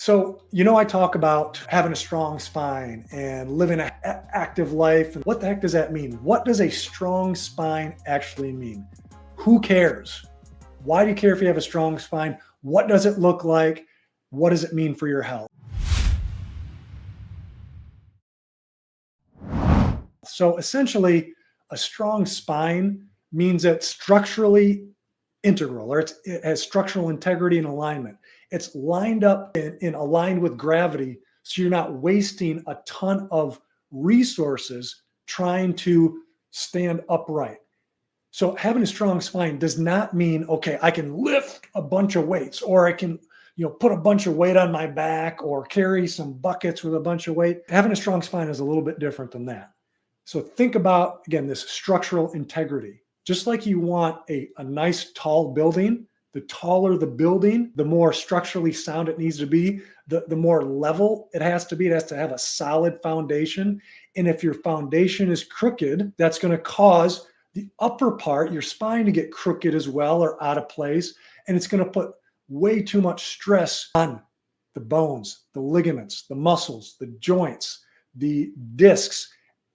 So, I talk about having a strong spine and living an active life. And what the heck does that mean? What does a strong spine actually mean? Who cares? Why do you care if you have a strong spine? What does it look like? What does it mean for your health? So, essentially, a strong spine means it's structurally integral, or it has structural integrity and alignment. It's lined up and aligned with gravity, so you're not wasting a ton of resources trying to stand upright. So having a strong spine does not mean, okay, I can lift a bunch of weights, or I can, put a bunch of weight on my back, or carry some buckets with a bunch of weight. Having a strong spine is a little bit different than that. So think about, again, this structural integrity. Just like you want a nice tall building, the taller the building, the more structurally sound it needs to be, the more level it has to be. It has to have a solid foundation. And if your foundation is crooked, that's going to cause the upper part, your spine, to get crooked as well or out of place. And it's going to put way too much stress on the bones, the ligaments, the muscles, the joints, the discs,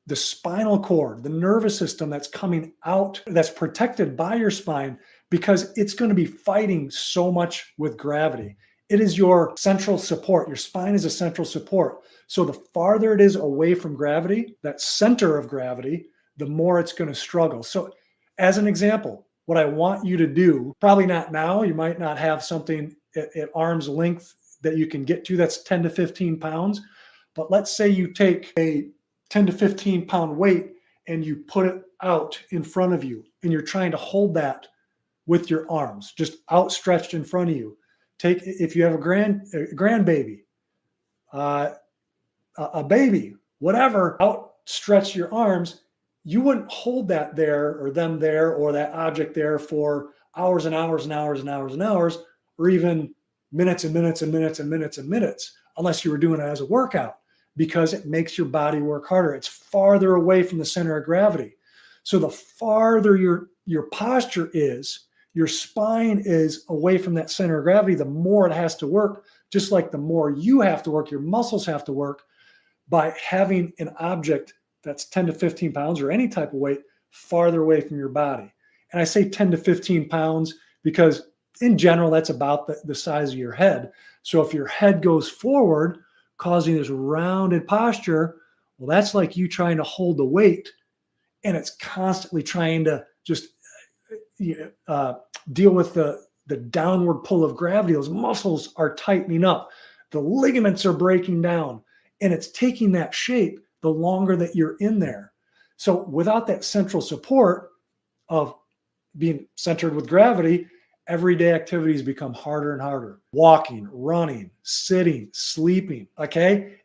the spinal cord, the nervous system that's coming out, that's protected by your spine, because it's going to be fighting so much with gravity. It is your central support. Your spine is a central support. So the farther it is away from gravity, that center of gravity, the more it's going to struggle. So as an example, what I want you to do, probably not now, you might not have something at arm's length that you can get to that's 10 to 15 pounds. But let's say you take a 10 to 15 pound weight and you put it out in front of you, and you're trying to hold that with your arms just outstretched in front of you. If you have a grandbaby, a baby, whatever, outstretch your arms. You wouldn't hold that there, or them there, or that object there for hours and hours and hours and hours and hours, or even minutes and minutes and minutes and minutes and minutes, unless you were doing it as a workout, because it makes your body work harder. It's farther away from the center of gravity. So the farther your posture is, your spine is away from that center of gravity, the more it has to work. Just like the more you have to work, your muscles have to work by having an object that's 10 to 15 pounds, or any type of weight, farther away from your body. And I say 10 to 15 pounds because in general, that's about the size of your head. So if your head goes forward, causing this rounded posture, well, that's like you trying to hold the weight, and it's constantly trying to just deal with the downward pull of gravity. Those muscles are tightening up. The ligaments are breaking down, and it's taking that shape the longer that you're in there. So without that central support of being centered with gravity, everyday activities become harder and harder. Walking, running, sitting, sleeping, okay?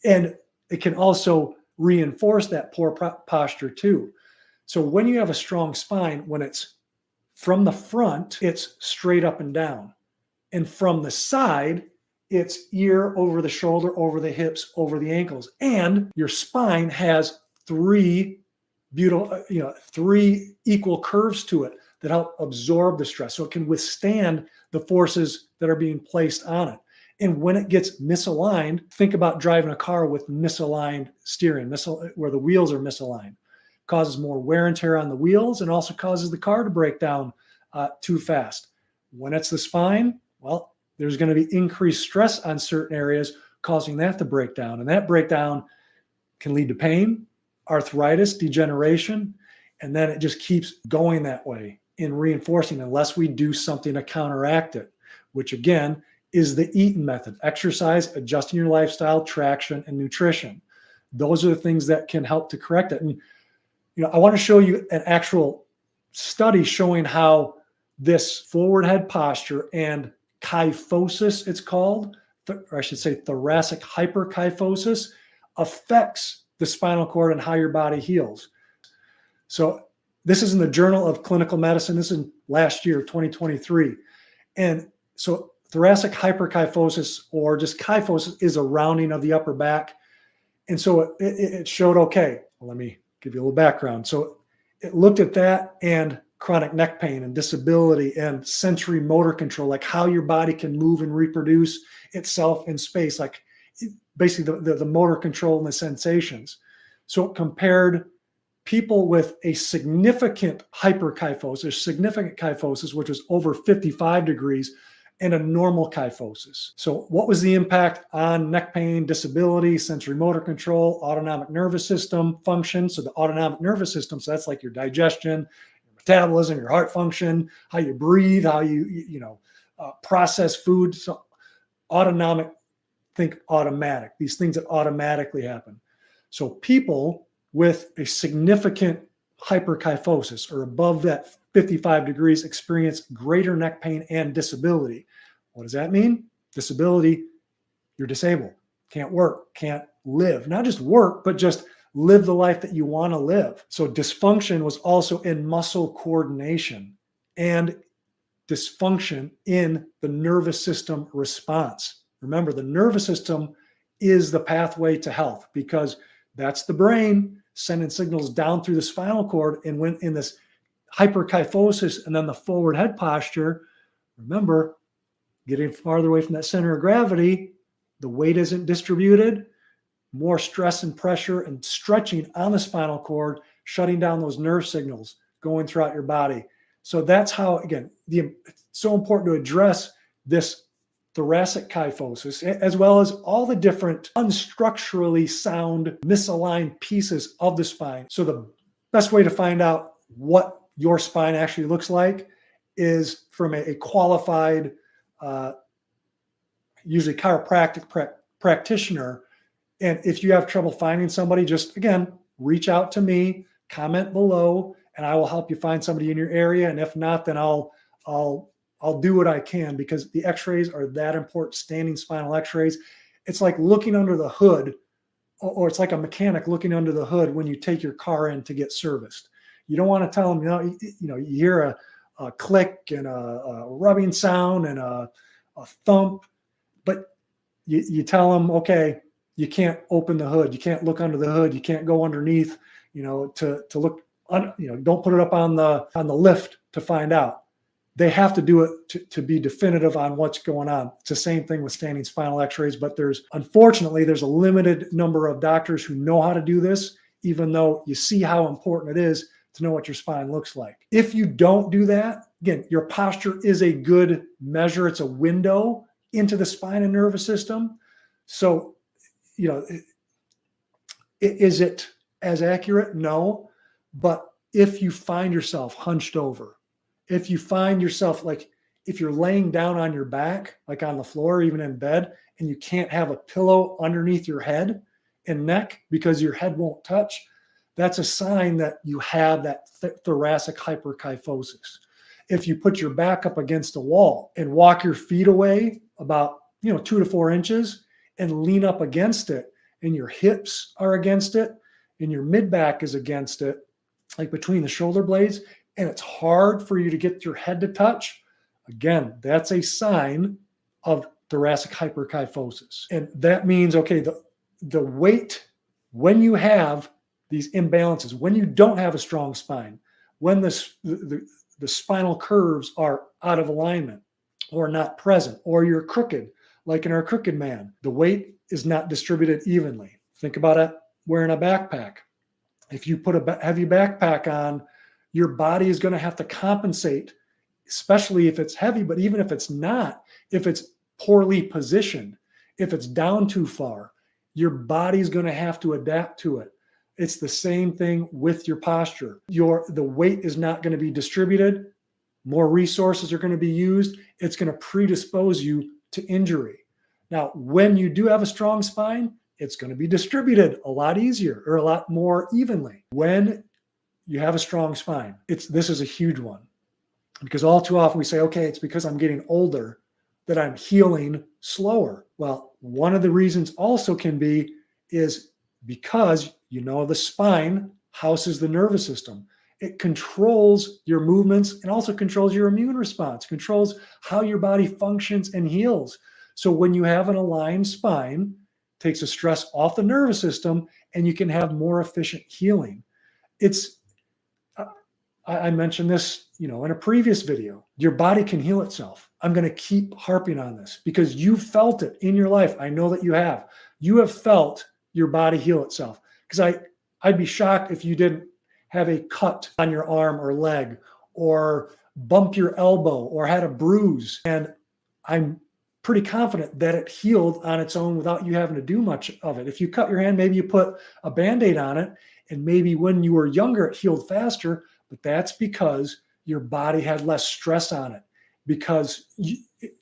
And it can also reinforce that poor posture too. So when you have a strong spine, when it's from the front, it's straight up and down. And from the side, it's ear over the shoulder, over the hips, over the ankles. And your spine has three equal curves to it that help absorb the stress, so it can withstand the forces that are being placed on it. And when it gets misaligned, think about driving a car with misaligned steering, where the wheels are misaligned. Causes more wear and tear on the wheels, and also causes the car to break down too fast. When it's the spine, well, there's going to be increased stress on certain areas, causing that to break down. And that breakdown can lead to pain, arthritis, degeneration, and then it just keeps going that way in reinforcing, unless we do something to counteract it, which again is the Eaton method: exercise, adjusting your lifestyle, traction, and nutrition. Those are the things that can help to correct it. And I want to show you an actual study showing how this forward head posture and kyphosis, it's called, or I should say thoracic hyperkyphosis, affects the spinal cord and how your body heals. So this is in the Journal of Clinical Medicine. This is last year, 2023. And so thoracic hyperkyphosis, or just kyphosis, is a rounding of the upper back. And so it showed, okay, well, let me give you a little background. So it looked at that and chronic neck pain and disability and sensory motor control, like how your body can move and reproduce itself in space, like basically the motor control and the sensations. So it compared people with a significant kyphosis, which was over 55 degrees, and a normal kyphosis. So what was the impact on neck pain, disability, sensory motor control, autonomic nervous system function? So the autonomic nervous system, so that's like your digestion, your metabolism, your heart function, how you breathe, how you process food. So autonomic, think automatic, these things that automatically happen. So people with a significant hyperkyphosis or above that 55 degrees experience greater neck pain and disability. What does that mean? Disability, you're disabled, can't work, can't live. Not just work, but just live the life that you want to live. So dysfunction was also in muscle coordination and dysfunction in the nervous system response. Remember, the nervous system is the pathway to health because that's the brain sending signals down through the spinal cord. And when in this hyperkyphosis and then the forward head posture, remember, getting farther away from that center of gravity, the weight isn't distributed, more stress and pressure and stretching on the spinal cord, shutting down those nerve signals going throughout your body. So that's how, again, it's so important to address this thoracic kyphosis, as well as all the different unstructurally sound, misaligned pieces of the spine. So the best way to find out what your spine actually looks like is from a qualified, usually chiropractic practitioner. And if you have trouble finding somebody, just, again, reach out to me, comment below, and I will help you find somebody in your area. And if not, then I'll do what I can, because the x-rays are that important, standing spinal x-rays. It's like looking under the hood, or it's like a mechanic looking under the hood when you take your car in to get serviced. You don't want to tell them, you hear a click and a rubbing sound and a thump, but you tell them, okay, you can't open the hood. You can't look under the hood. You can't go underneath, to look, don't put it up on the lift to find out. They have to do it to be definitive on what's going on. It's the same thing with standing spinal x-rays, but unfortunately, there's a limited number of doctors who know how to do this, even though you see how important it is to know what your spine looks like. If you don't do that, again, your posture is a good measure. It's a window into the spine and nervous system. So, is it as accurate? No. But if you find yourself hunched over, if you find yourself, like, if you're laying down on your back, like on the floor, even in bed, and you can't have a pillow underneath your head and neck because your head won't touch, that's a sign that you have that thoracic hyperkyphosis. If you put your back up against a wall and walk your feet away about 2 to 4 inches and lean up against it, and your hips are against it and your mid back is against it, like between the shoulder blades, and it's hard for you to get your head to touch, again, that's a sign of thoracic hyperkyphosis. And that means, okay, the weight, when you have these imbalances, when you don't have a strong spine, when the spinal curves are out of alignment or not present, or you're crooked, like in our crooked man, the weight is not distributed evenly. Think about it wearing a backpack. If you put a heavy backpack on, your body is going to have to compensate, especially if it's heavy, but even if it's not, if it's poorly positioned, if it's down too far, your body's going to have to adapt to it. It's the same thing with your posture. The weight is not going to be distributed. More resources are going to be used. It's going to predispose you to injury. Now, when you do have a strong spine, it's going to be distributed a lot easier or a lot more evenly. When you have a strong spine, this is a huge one, because all too often we say, okay, it's because I'm getting older that I'm healing slower. Well, one of the reasons also can be is because the spine houses the nervous system. It controls your movements and also controls your immune response, controls how your body functions and heals. So when you have an aligned spine, it takes the stress off the nervous system and you can have more efficient healing. I mentioned this, in a previous video. Your body can heal itself. I'm going to keep harping on this because you felt it in your life. I know that you have. You have felt your body heal itself. Because I'd be shocked if you didn't have a cut on your arm or leg, or bump your elbow, or had a bruise. And I'm pretty confident that it healed on its own without you having to do much of it. If you cut your hand, maybe you put a Band-Aid on it, and maybe when you were younger, it healed faster, but that's because your body had less stress on it.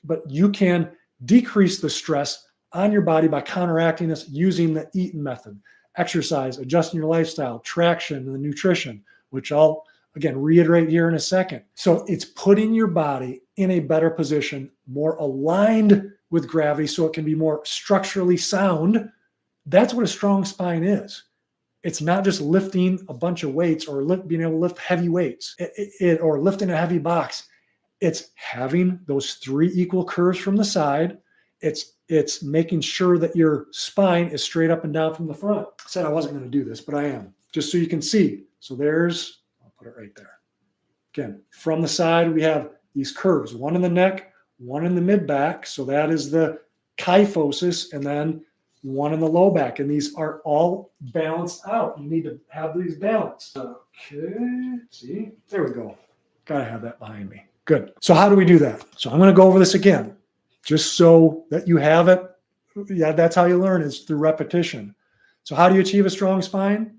But you can decrease the stress on your body by counteracting this using the Eaton method: exercise, adjusting your lifestyle, traction, and the nutrition, which I'll again reiterate here in a second. So it's putting your body in a better position, more aligned with gravity, so it can be more structurally sound. That's what a strong spine is. It's not just lifting a bunch of weights or being able to lift heavy weights or lifting a heavy box. It's having those 3 equal curves from the side. It's making sure that your spine is straight up and down from the front. I said I wasn't going to do this, but I am, just so you can see. So I'll put it right there. Again, from the side, we have these curves, one in the neck, one in the mid-back. So that is the kyphosis, and then one in the low back. And these are all balanced out. You need to have these balanced. Okay, see, there we go. Got to have that behind me. Good. So how do we do that? So I'm going to go over this again, just so that you have it. Yeah, that's how you learn, is through repetition. So how do you achieve a strong spine?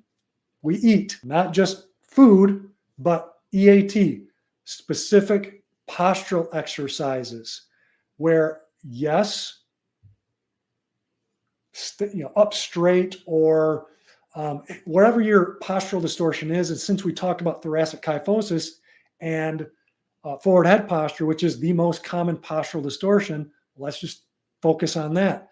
We eat, not just food, but EAT, specific postural exercises, where yes, up straight, or wherever your postural distortion is. And since we talked about thoracic kyphosis and forward head posture, which is the most common postural distortion, let's just focus on that.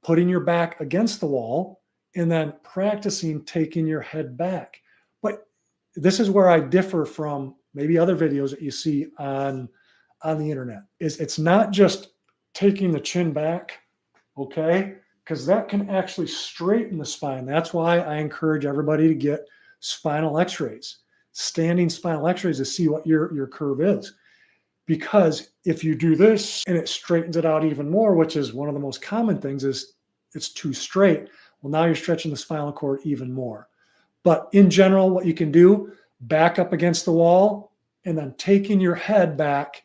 Putting your back against the wall and then practicing taking your head back. But this is where I differ from maybe other videos that you see on the internet. It's not just taking the chin back, okay? Because that can actually straighten the spine. That's why I encourage everybody to get spinal x-rays, standing spinal x-rays, to see what your curve is. Because if you do this and it straightens it out even more, which is one of the most common things, is it's too straight. Well, now you're stretching the spinal cord even more. But in general, what you can do, back up against the wall and then taking your head back,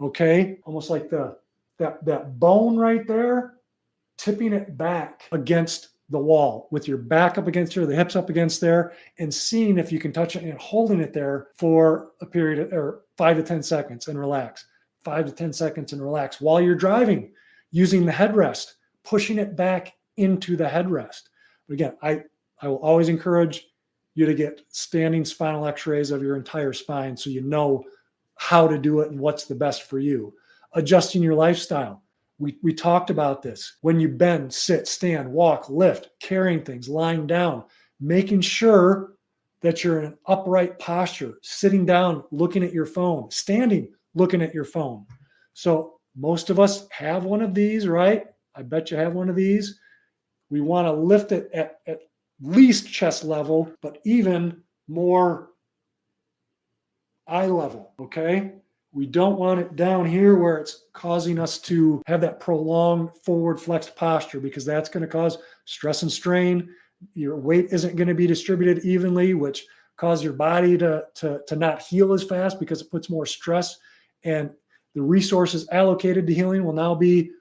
okay? Almost like that bone right there, tipping it back against the wall with your back up against here, the hips up against there, and seeing if you can touch it and holding it there for a period or 5 to 10 seconds and relax. 5 to 10 seconds and relax while you're driving, using the headrest, pushing it back into the headrest. But again, I will always encourage you to get standing spinal x-rays of your entire spine so you know how to do it and what's the best for you. Adjusting your lifestyle. We talked about this. When you bend, sit, stand, walk, lift, carrying things, lying down, making sure that you're in an upright posture, sitting down, looking at your phone, standing, looking at your phone. So most of us have one of these, right? I bet you have one of these. We want to lift it at least chest level, but even more eye level, okay? We don't want it down here where it's causing us to have that prolonged forward flexed posture, because that's going to cause stress and strain. Your weight isn't going to be distributed evenly, which causes your body to not heal as fast because it puts more stress, and the resources allocated to healing will now be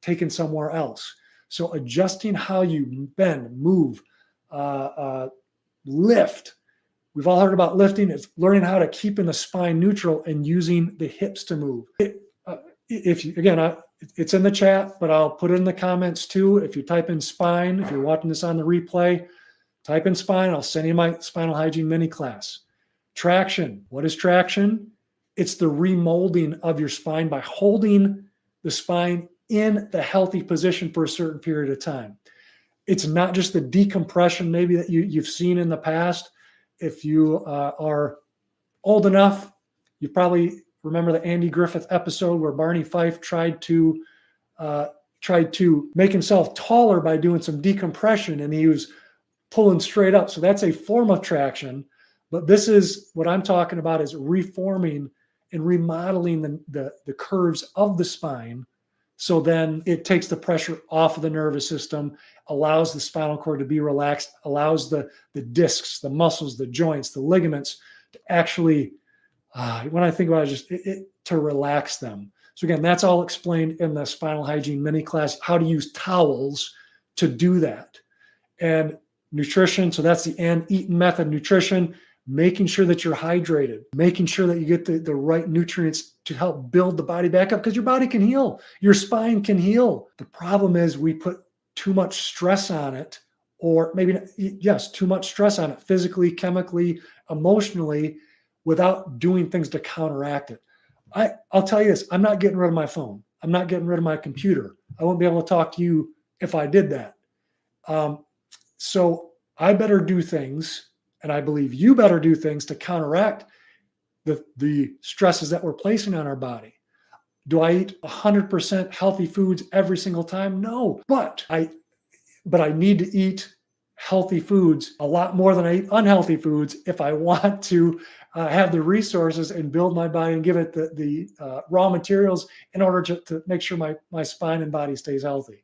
taken somewhere else. So adjusting how you bend, move, lift. We've all heard about lifting. It's learning how to keep in the spine neutral and using the hips to move. It's in the chat, but I'll put it in the comments too. If you type in spine, if you're watching this on the replay, type in spine. I'll send you my spinal hygiene mini class. Traction. What is traction? It's the remolding of your spine by holding the spine in the healthy position for a certain period of time. It's not just the decompression maybe that you've seen in the past. If you are old enough, you probably remember the Andy Griffith episode where Barney Fife tried to make himself taller by doing some decompression, and he was pulling straight up. So that's a form of traction, But this is what I'm talking about, is reforming and remodeling the curves of the spine. So then it takes the pressure off of the nervous system, allows the spinal cord to be relaxed, allows the discs, the muscles, the joints, the ligaments to actually, when I think about it, to relax them. So again, that's all explained in the spinal hygiene mini class, how to use towels to do that. And nutrition, so that's the and eating method. Nutrition, making sure that you're hydrated, making sure that you get the right nutrients to help build the body back up, because your body can heal, your spine can heal. The problem is we put too much stress on it, or maybe, yes, too much stress on it, physically, chemically, emotionally, without doing things to counteract it. I'll tell you this, I'm not getting rid of my phone. I'm not getting rid of my computer. I won't be able to talk to you if I did that. So I better do things, and I believe you better do things to counteract the stresses that we're placing on our body. Do I eat 100% healthy foods every single time? No, but I need to eat healthy foods a lot more than I eat unhealthy foods if I want to have the resources and build my body and give it the raw materials in order to make sure my spine and body stays healthy.